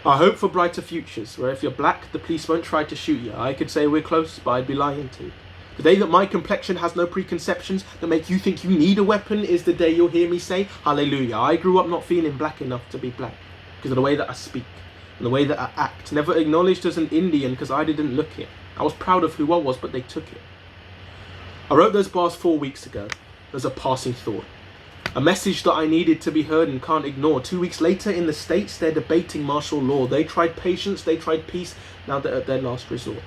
I hope for brighter futures, where if you're black, the police won't try to shoot you. I could say we're close, but I'd be lying too. The day that my complexion has no preconceptions that make you think you need a weapon is the day you'll hear me say, hallelujah. I grew up not feeling black enough to be black, because of the way that I speak, and the way that I act. Never acknowledged as an Indian because I didn't look it. I was proud of who I was, but they took it. I wrote those bars 4 weeks ago as a passing thought. A message that I needed to be heard and can't ignore. 2 weeks later in the States, they're debating martial law. They tried patience, they tried peace, now they're at their last resort.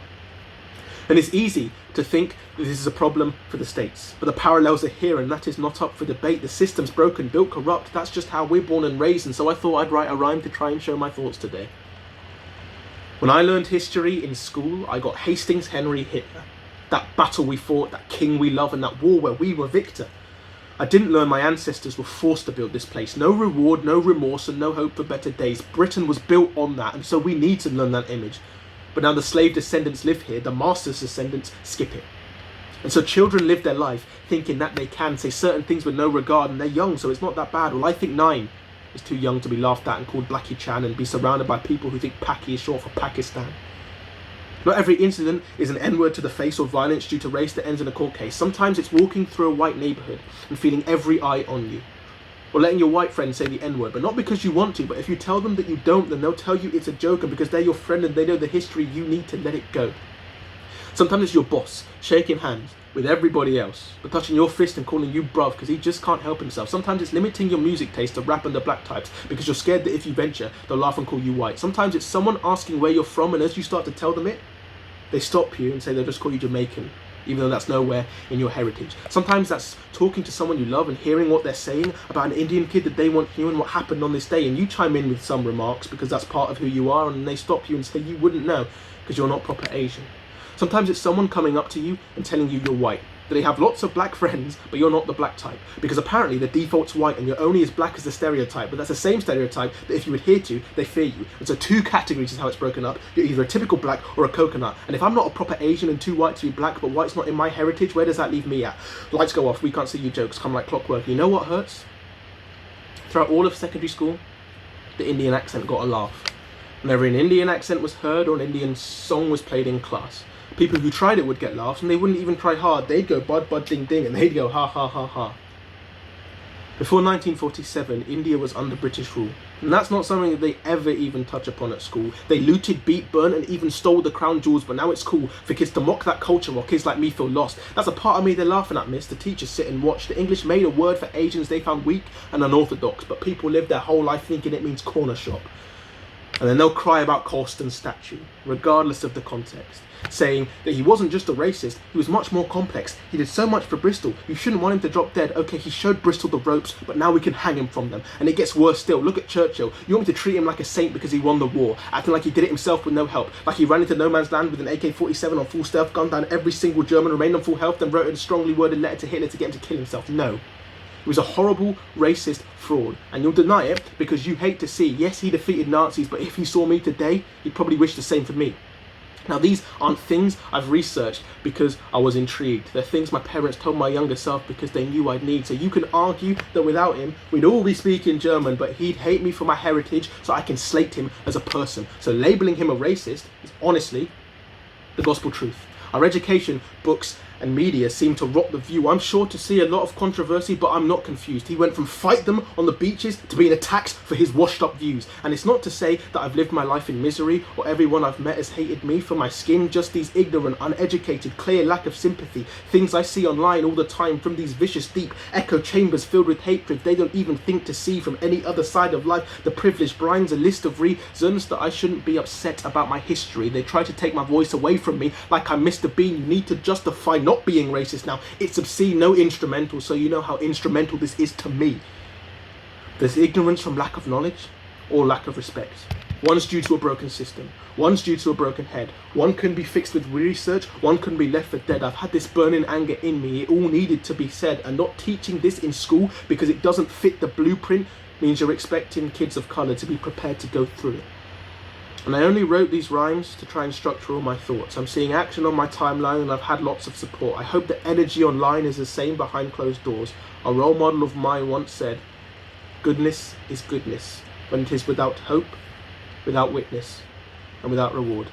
And it's easy to think that this is a problem for the States, but the parallels are here and that is not up for debate. The system's broken, built corrupt, that's just how we're born and raised, and so I thought I'd write a rhyme to try and show my thoughts today. When I learned history in school, I got Hastings, Henry, Hitler. That battle we fought, that king we love, and that war where we were victor. I didn't learn my ancestors were forced to build this place. No reward, no remorse, and no hope for better days. Britain was built on that, and so we need to learn that image. But now the slave descendants live here, the master's descendants skip it. And so children live their life thinking that they can say certain things with no regard, and they're young, so it's not that bad. Well, I think 9 is too young to be laughed at and called Blackie Chan and be surrounded by people who think Paki is short for Pakistan. Not every incident is an N-word to the face or violence due to race that ends in a court case. Sometimes it's walking through a white neighborhood and feeling every eye on you. Or letting your white friend say the N-word, but not because you want to, but if you tell them that you don't, then they'll tell you it's a joke, and because they're your friend and they know the history, you need to let it go. Sometimes it's your boss shaking hands with everybody else, but touching your fist and calling you bruv because he just can't help himself. Sometimes it's limiting your music taste to rap and the black types because you're scared that if you venture, they'll laugh and call you white. Sometimes it's someone asking where you're from, and as you start to tell them it, they stop you and say they'll just call you Jamaican, even though that's nowhere in your heritage. Sometimes that's talking to someone you love and hearing what they're saying about an Indian kid that they want you and what happened on this day, and you chime in with some remarks because that's part of who you are, and they stop you and say you wouldn't know because you're not proper Asian. Sometimes it's someone coming up to you and telling you you're white, that they have lots of black friends, but you're not the black type, because apparently the default's white and you're only as black as the stereotype, but that's the same stereotype that if you adhere to, they fear you. And so 2 categories is how it's broken up. You're either a typical black or a coconut. And if I'm not a proper Asian and too white to be black, but white's not in my heritage, where does that leave me at? Lights go off, we can't see you jokes, come like clockwork. You know what hurts? Throughout all of secondary school, the Indian accent got a laugh. Whenever an Indian accent was heard or an Indian song was played in class, people who tried it would get laughs, and they wouldn't even try hard. They'd go bud bud ding ding, and they'd go ha ha ha ha. Before 1947, India was under British rule, and that's not something that they ever even touch upon at school. They looted, beat, burned, and even stole the crown jewels, but now it's cool for kids to mock that culture while kids like me feel lost. That's a part of me they're laughing at, miss. The teachers sit and watch. The English made a word for Asians they found weak and unorthodox, but people live their whole life thinking it means corner shop. And then they'll cry about Colston's statue, regardless of the context, saying that he wasn't just a racist, he was much more complex. He did so much for Bristol, you shouldn't want him to drop dead. Okay, he showed Bristol the ropes, but now we can hang him from them. And it gets worse still. Look at Churchill. You want me to treat him like a saint because he won the war, acting like he did it himself with no help, like he ran into no man's land with an AK-47 on full stealth, gunned down every single German, remained on full health, then wrote a strongly worded letter to Hitler to get him to kill himself. No. He was a horrible, racist fraud, and you'll deny it because you hate to see, yes, he defeated Nazis, but if he saw me today, he'd probably wish the same for me. Now, these aren't things I've researched because I was intrigued. They're things my parents told my younger self because they knew I'd need. So you can argue that without him, we'd all be speaking German, but he'd hate me for my heritage, so I can slate him as a person. So labeling him a racist is honestly the gospel truth. Our education, books, and media seem to rot the view. I'm sure to see a lot of controversy, but I'm not confused. He went from fight them on the beaches to being attacked for his washed up views. And it's not to say that I've lived my life in misery or everyone I've met has hated me for my skin, just these ignorant, uneducated, clear lack of sympathy. Things I see online all the time from these vicious, deep echo chambers filled with hatred they don't even think to see from any other side of life. The privileged brinds a list of reasons that I shouldn't be upset about my history. They try to take my voice away from me like I'm Mr. Bean. You need to justify not being racist now. It's obscene, no instrumental, so you know how instrumental this is to me. There's ignorance from lack of knowledge or lack of respect. One's due to a broken system, one's due to a broken head. One can be fixed with research, one can be left for dead. I've had this burning anger in me, it all needed to be said, and not teaching this in school because it doesn't fit the blueprint means you're expecting kids of colour to be prepared to go through it. And I only wrote these rhymes to try and structure all my thoughts. I'm seeing action on my timeline and I've had lots of support. I hope the energy online is the same behind closed doors. A role model of mine once said, goodness is goodness. When it is without hope, without witness, and without reward.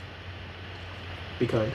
Be kind.